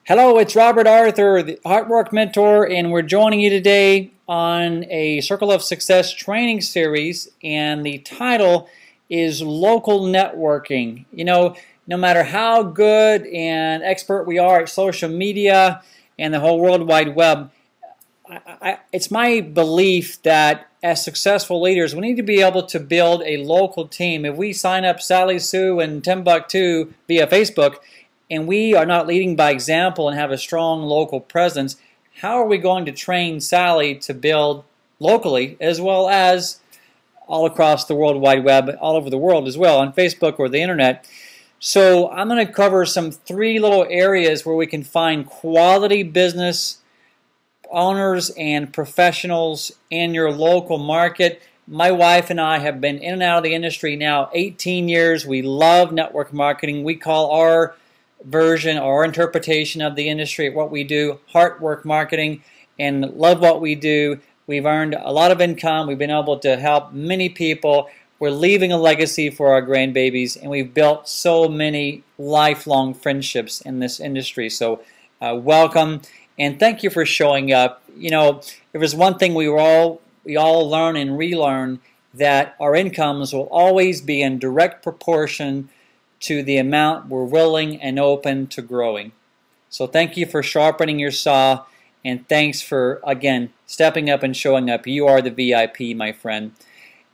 Hello, it's Robert Arthur, the Artwork Mentor, and we're joining you today on a Circle of Success training series, and the title is Local Networking. You know, no matter how good and expert we are at social media and the whole World Wide Web, it's my belief that as successful leaders, we need to be able to build a local team. If we sign up Sally Sue in Timbuktu via Facebook, and we are not leading by example and have a strong local presence, how are we going to train Sally to build locally as well as all across the World Wide Web, all over the world as well, on Facebook or the internet? So I'm going to cover some three little areas where we can find quality business owners and professionals in your local market. My wife and I have been in and out of the industry now 18 years. We love network marketing. We call our version or interpretation of the industry, what we do, heart work marketing, and love what we do. We've earned a lot of income. We've been able to help many people. We're leaving a legacy for our grandbabies, and we've built so many lifelong friendships in this industry. So welcome, and thank you for showing up. You know, there was one thing we all learn and relearn, that our incomes will always be in direct proportion to the amount we're willing and open to growing. So thank you for sharpening your saw, and thanks for, again, stepping up and showing up. You are the VIP, my friend.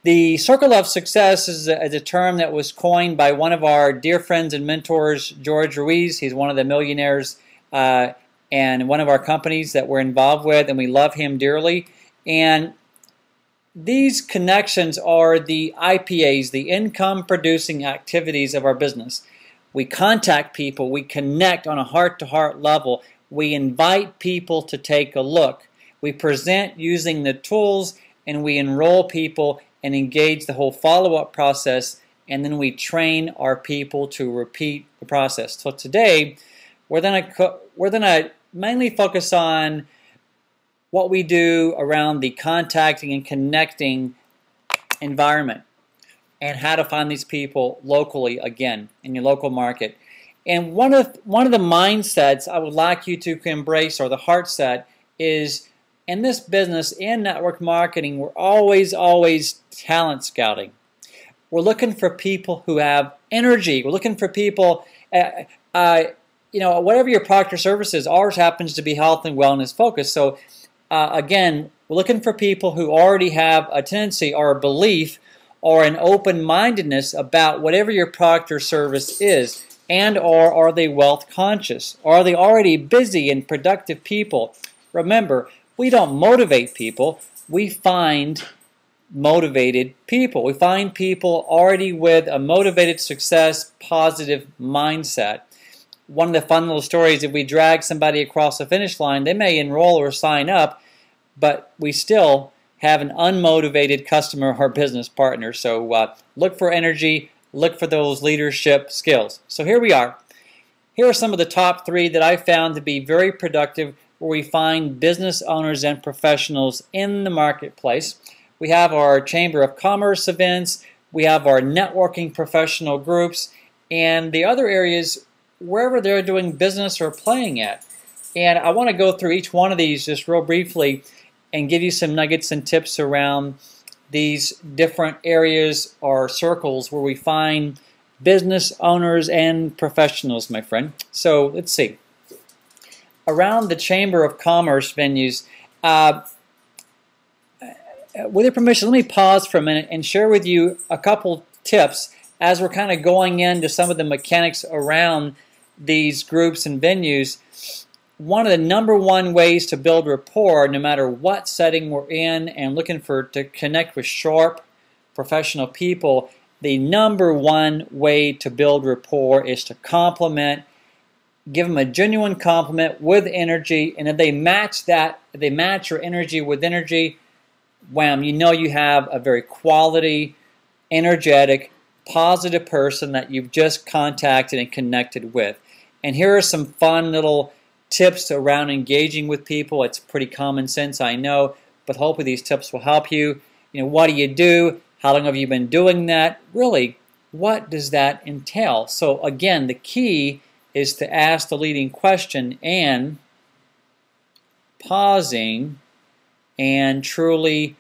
The Circle of Success is a term that was coined by one of our dear friends and mentors, George Ruiz. He's one of the millionaires and one of our companies that we're involved with, and we love him dearly. And these connections are the IPAs, the income-producing activities of our business. We contact people, we connect on a heart-to-heart level, we invite people to take a look, we present using the tools, and we enroll people and engage the whole follow-up process, and then we train our people to repeat the process. So today, we're going to mainly focus on what we do around the contacting and connecting environment, and how to find these people locally, again, in your local market. And one of the mindsets I would like you to embrace, or the heart set, is in this business, in network marketing, we're always talent scouting. We're looking for people who have energy. We're looking for people, you know, whatever your product or service is, ours happens to be health and wellness focused. So again, we're looking for people who already have a tendency or a belief or an open-mindedness about whatever your product or service is, and or are they wealth conscious? Are they already busy and productive people? Remember, we don't motivate people, we find motivated people. We find people already with a motivated, success, positive mindset. One of the fun little stories, if we drag somebody across the finish line, they may enroll or sign up, but we still have an unmotivated customer or business partner. So look for energy, look for those leadership skills. So here we are. Here are some of the top three that I found to be very productive, where we find business owners and professionals in the marketplace. We have our Chamber of Commerce events, we have our networking professional groups, and the other areas wherever they're doing business or playing at. And I want to go through each one of these just real briefly and give you some nuggets and tips around these different areas or circles where we find business owners and professionals, my friend. So let's see. Around the Chamber of Commerce venues, with your permission, let me pause for a minute and share with you a couple tips as we're kind of going into some of the mechanics around these groups and venues. One of the #1 ways to build rapport, no matter what setting we're in and looking to connect with sharp professional people, the #1 way to build rapport is to compliment. Give them a genuine compliment with energy, and if they match that, if they match your energy with energy, wham, you know you have a very quality, energetic, positive person that you've just contacted and connected with. And here are some fun little tips around engaging with people. It's pretty common sense, I know, but hopefully these tips will help you. You know, what do you do? How long have you been doing that? Really, what does that entail? So again, the key is to ask the leading question and pausing and truly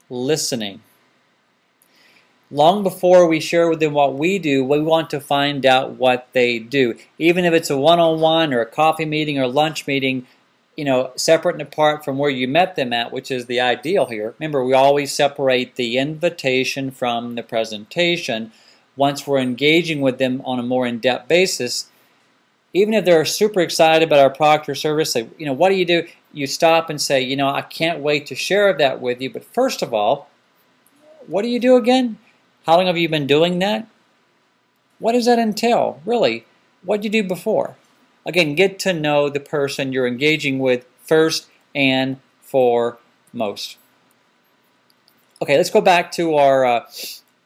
listening. Long before we share with them what we do, we want to find out what they do. Even if it's a one-on-one or a coffee meeting or lunch meeting, separate and apart from where you met them at, which is the ideal here. Remember, we always separate the invitation from the presentation. Once we're engaging with them on a more in-depth basis, even if they're super excited about our product or service, say, what do you do? You stop and say, I can't wait to share that with you, but first of all, what do you do again? How long have you been doing that? What does that entail, really? What did you do before? Again, get to know the person you're engaging with first and foremost. Okay, let's go back to our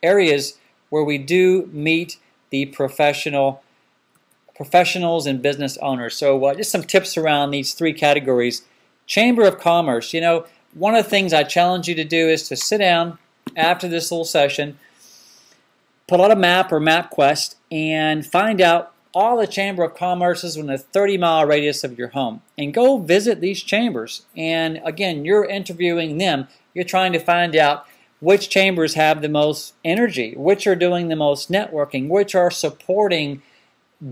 areas where we do meet the professionals and business owners. So just some tips around these three categories. Chamber of Commerce. One of the things I challenge you to do is to sit down after this little session, pull out a map or MapQuest, and find out all the Chamber of Commerces within a 30-mile radius of your home. And go visit these chambers. And again, you're interviewing them. You're trying to find out which chambers have the most energy, which are doing the most networking, which are supporting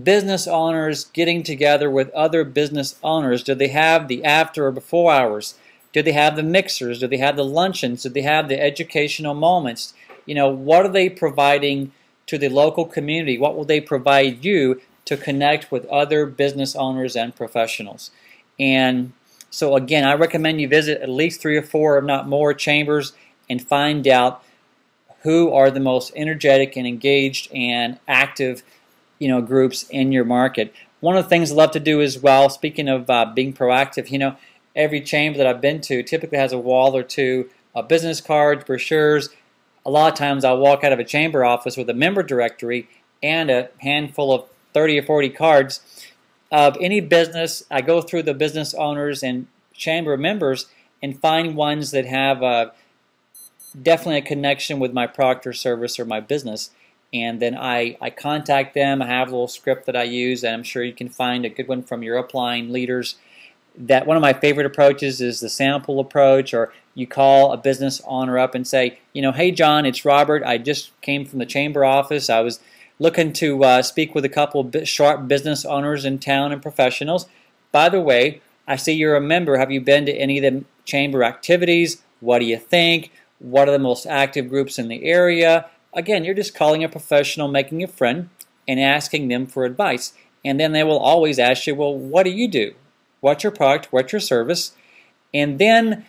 business owners getting together with other business owners. Do they have the after or before hours? Do they have the mixers? Do they have the luncheons? Do they have the educational moments? What are they providing to the local community? What will they provide you to connect with other business owners and professionals? And so again, I recommend you visit at least 3 or 4, if not more, chambers and find out who are the most energetic and engaged and active groups in your market. One of the things I love to do as well, speaking of being proactive, every chamber that I've been to typically has a wall or two of business cards, brochures. A lot of times I'll walk out of a chamber office with a member directory and a handful of 30 or 40 cards of any business. I go through the business owners and chamber members and find ones that have definitely a connection with my product or service or my business. And then I contact them. I have a little script that I use, and I'm sure you can find a good one from your upline leaders. That one of my favorite approaches is the sample approach, or you call a business owner up and say, hey John, it's Robert. I just came from the chamber office. I was looking to speak with a couple of sharp business owners in town and professionals. By the way, I see you're a member. Have you been to any of the chamber activities? What do you think? What are the most active groups in the area? Again, you're just calling a professional, making a friend, and asking them for advice. And then they will always ask you, well, what do you do? What's your product? What's your service? And then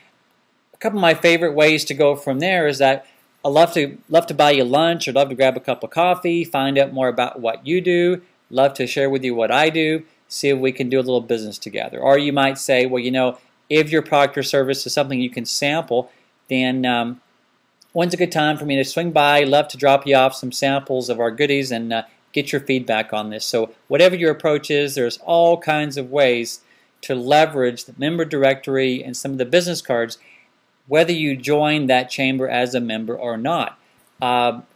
a couple of my favorite ways to go from there is that I love to buy you lunch, or love to grab a cup of coffee, find out more about what you do, love to share with you what I do, see if we can do a little business together. Or you might say, well, if your product or service is something you can sample, then when's a good time for me to swing by? Love to drop you off some samples of our goodies and get your feedback on this. So whatever your approach is, there's all kinds of ways to leverage the member directory and some of the business cards, whether you join that chamber as a member or not.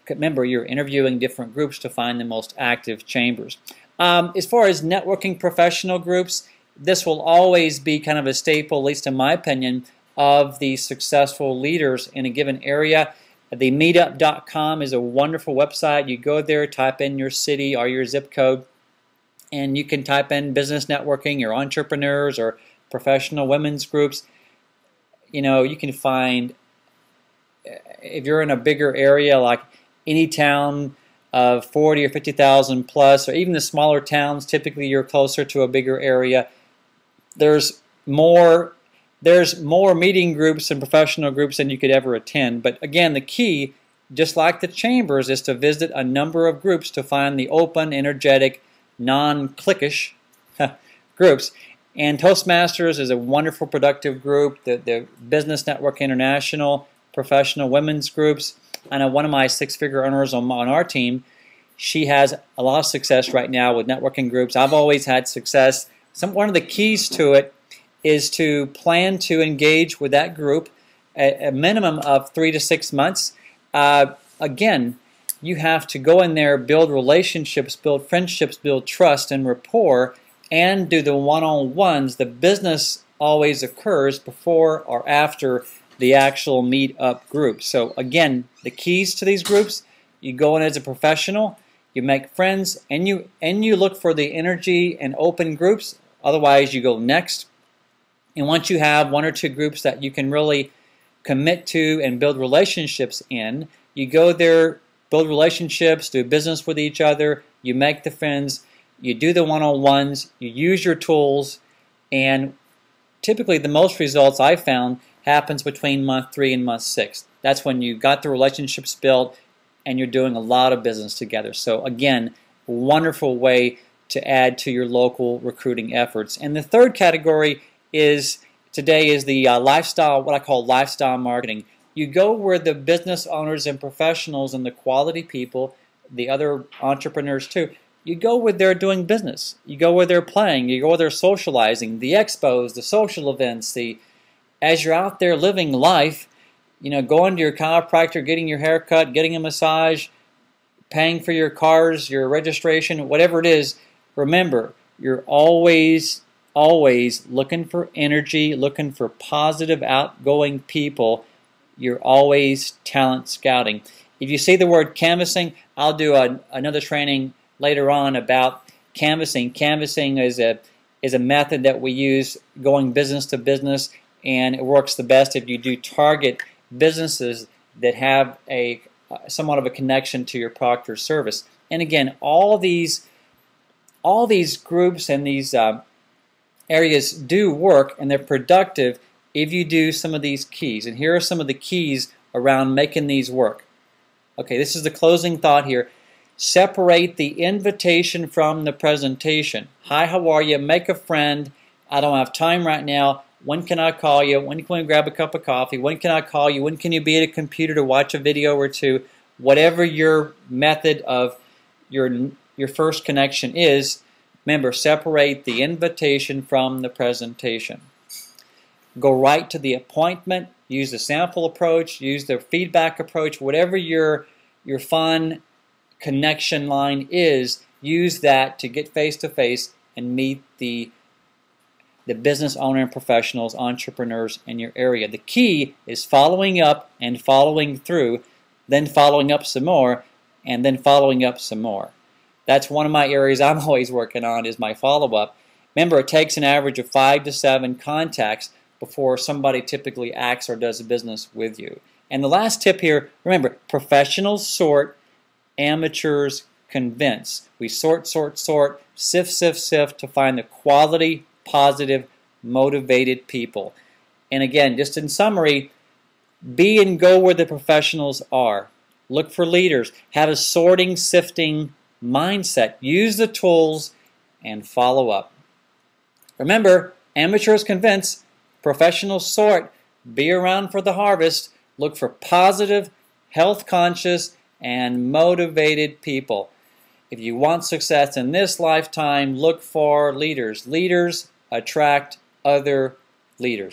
Remember, you're interviewing different groups to find the most active chambers. As far as networking professional groups, this will always be kind of a staple, at least in my opinion, of the successful leaders in a given area. The meetup.com is a wonderful website. You go there, type in your city or your zip code, and you can type in business networking or entrepreneurs or professional women's groups. You can find, if you're in a bigger area like any town of 40 or 50,000 plus, or even the smaller towns, typically you're closer to a bigger area. There's more meeting groups and professional groups than you could ever attend. But again, the key, just like the chambers, is to visit a number of groups to find the open, energetic, non-cliquish groups. And Toastmasters is a wonderful, productive group. The Business Network International, professional women's groups. I know one of my six-figure earners on our team, she has a lot of success right now with networking groups. I've always had success. One of the keys to it is to plan to engage with that group a minimum of 3 to 6 months. Again, you have to go in there, build relationships, build friendships, build trust and rapport, and do the one-on-ones. The business always occurs before or after the actual meet-up group. So again, the keys to these groups: you go in as a professional, you make friends, and you look for the energy and open groups. Otherwise, you go next. And once you have one or two groups that you can really commit to and build relationships in, you go there, build relationships, do business with each other, you make the friends, you do the one-on-ones, you use your tools, and typically the most results I found happens between month 3 and month 6. That's when you got the relationships built and you're doing a lot of business together. So again, wonderful way to add to your local recruiting efforts. And the third category today is the lifestyle, what I call lifestyle marketing. You go where the business owners and professionals and the quality people, the other entrepreneurs too, you go where they're doing business. You go where they're playing. You go where they're socializing. The expos, the social events, as you're out there living life, going to your chiropractor, getting your hair cut, getting a massage, paying for your cars, your registration, whatever it is, remember, you're always looking for energy, looking for positive, outgoing people. You're always talent scouting. If you see the word canvassing, I'll do another training later on about canvassing. Canvassing is a method that we use going business to business, and it works the best if you do target businesses that have somewhat of a connection to your product or service. And again, all these groups and these areas do work, and they're productive if you do some of these keys. And here are some of the keys around making these work. Okay, this is the closing thought here. Separate the invitation from the presentation. Hi, how are you? Make a friend. I don't have time right now. When can I call you? When can we grab a cup of coffee? When can I call you? When can you be at a computer to watch a video or two? Whatever your method of your first connection is, remember, separate the invitation from the presentation. Go right to the appointment. Use the sample approach. Use the feedback approach. Whatever your fun connection line is, use that to get face-to-face and meet the business owner and professionals, entrepreneurs in your area. The key is following up and following through, then following up some more, and then following up some more. That's one of my areas I'm always working on, is my follow-up. Remember, it takes an average of 5 to 7 contacts before somebody typically acts or does business with you. And the last tip here, remember, professionals sort, amateurs convince. We sort, sift to find the quality, positive, motivated people. And again, just in summary, be and go where the professionals are. Look for leaders. Have a sorting, sifting mindset. Use the tools and follow up. Remember, amateurs convince, professionals sort. Be around for the harvest. Look for positive, health-conscious, and motivated people. If you want success in this lifetime, look for leaders. Leaders attract other leaders.